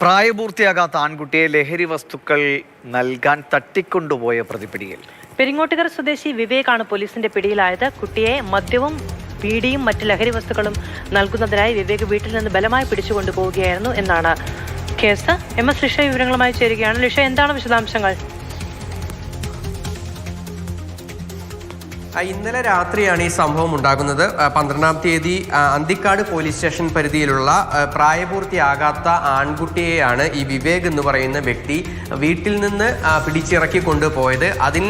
പ്രായപൂർത്തിയാകാത്ത ആൺകുട്ടിയെ ലഹരി വസ്തുക്കൾ നൽകാൻ തട്ടിക്കൊണ്ടുപോയ പ്രതിപിടിയിൽ. പെരിങ്ങോട്ടുകര സ്വദേശി വിവേകാണ് പോലീസിന്റെ പിടിയിലായത്. കുട്ടിയെ മദ്യവും ബീഡിയും മറ്റ് ലഹരി വസ്തുക്കളും നൽകുന്നതിനായി വിവേക് വീട്ടിൽ നിന്ന് ബലമായി പിടിച്ചുകൊണ്ടുപോവുകയായിരുന്നു എന്നാണ് കേസ്. MS ലിഷ വിവരങ്ങളുമായി ചേരുകയാണ്. ലിഷ, എന്താണ് വിശദാംശങ്ങൾ? ഇന്നലെ രാത്രിയാണ് ഈ സംഭവം ഉണ്ടാകുന്നത്. 12-ാം തീയതി അന്തിക്കാട് പോലീസ് സ്റ്റേഷൻ പരിധിയിലുള്ള പ്രായപൂർത്തിയാകാത്ത ആൺകുട്ടിയെയാണ് ഈ വിവേക് എന്ന് പറയുന്ന വ്യക്തി വീട്ടിൽ നിന്ന് പിടിച്ചിറക്കി കൊണ്ടുപോയത്. അതിൽ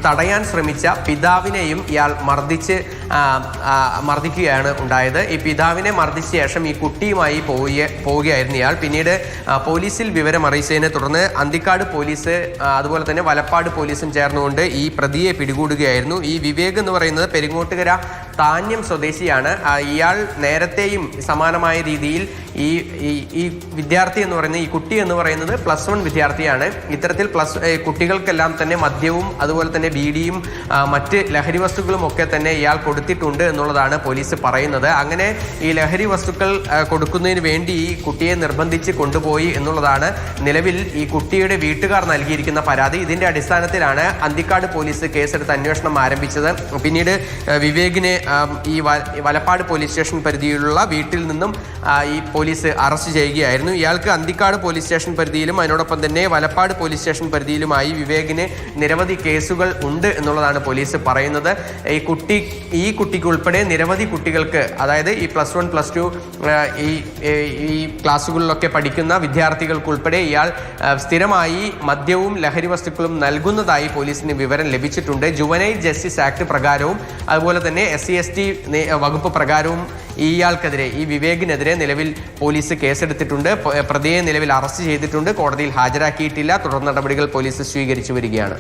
തടയാൻ ശ്രമിച്ച പിതാവിനെയും ഇയാൾ മർദ്ദിക്കുകയാണ് ഉണ്ടായത്. ഈ പിതാവിനെ മർദ്ദിച്ച ശേഷം ഈ കുട്ടിയുമായി പോവുകയായിരുന്നു ഇയാൾ. പിന്നീട് പോലീസിൽ വിവരം അറിയിച്ചതിനെ തുടർന്ന് അന്തിക്കാട് പോലീസ് അതുപോലെ തന്നെ വലപ്പാട് പോലീസും ചേർന്നുകൊണ്ട് ഈ പ്രതിയെ പിടികൂടുകയായിരുന്നു. ഈ വിവേക് എന്ന് പറയുന്നത് പെരിങ്ങോട്ടുകര താന്യം സ്വദേശിയാണ്. ഇയാൾ നേരത്തെയും സമാനമായ രീതിയിൽ ഈ വിദ്യാർത്ഥി എന്ന് പറയുന്നത്, ഈ കുട്ടി എന്ന് പറയുന്നത് +1 വിദ്യാർത്ഥിയാണ്. ഇത്തരത്തിൽ കുട്ടികൾക്കെല്ലാം തന്നെ മദ്യവും അതുപോലെ തന്നെ ബീഡിയും മറ്റ് ലഹരി വസ്തുക്കളും ഒക്കെ തന്നെ ഇയാൾ കൊടുത്തിട്ടുണ്ട് എന്നുള്ളതാണ് പോലീസ് പറയുന്നത്. അങ്ങനെ ഈ ലഹരി വസ്തുക്കൾ കൊടുക്കുന്നതിന് വേണ്ടി ഈ കുട്ടിയെ നിർബന്ധിച്ച് കൊണ്ടുപോയി എന്നുള്ളതാണ് നിലവിൽ ഈ കുട്ടിയുടെ വീട്ടുകാർ നൽകിയിരിക്കുന്ന പരാതി. ഇതിന്റെ അടിസ്ഥാനത്തിലാണ് അന്തിക്കാട് പോലീസ് കേസെടുത്ത് അന്വേഷണം ആരംഭിച്ചത്. പിന്നീട് വിവേകിനെ ഈ വലപ്പാട് പോലീസ് സ്റ്റേഷൻ പരിധിയിലുള്ള വീട്ടിൽ നിന്നും ഈ പോലീസ് അറസ്റ്റ് ചെയ്യുകയായിരുന്നു. ഇയാൾക്ക് അന്തിക്കാട് പോലീസ് സ്റ്റേഷൻ പരിധിയിലും അതിനോടൊപ്പം തന്നെ വലപ്പാട് പോലീസ് സ്റ്റേഷൻ പരിധിയിലുമായി വിവേകിന് നിരവധി കേസുകൾ ഉണ്ട് എന്നുള്ളതാണ് പോലീസ് പറയുന്നത്. ഈ കുട്ടിക്ക് ഉൾപ്പെടെ നിരവധി കുട്ടികൾക്ക്, അതായത് ഈ +1 +2 ഈ ക്ലാസ്സുകളിലൊക്കെ പഠിക്കുന്ന വിദ്യാർത്ഥികൾക്കുൾപ്പെടെ ഇയാൾ സ്ഥിരമായി മദ്യവും ലഹരി വസ്തുക്കളും നൽകുന്നതായി പോലീസിന് വിവരം ലഭിച്ചിട്ടുണ്ട്. ജുവനൈൽ ജസ്റ്റിസ് ആക്ട് പ്രകാരവും അതുപോലെ തന്നെ SC/ST വകുപ്പ് പ്രകാരവും ഇയാൾക്കെതിരെ, ഈ വിവേകിനെതിരെ നിലവിൽ പോലീസ് കേസെടുത്തിട്ടുണ്ട്. പ്രതിയെ നിലവിൽ അറസ്റ്റ് ചെയ്തിട്ടുണ്ട്. കോടതിയിൽ ഹാജരാക്കിയിട്ടില്ല. തുടർ നടപടികൾ പോലീസ് സ്വീകരിച്ചു വരികയാണ്.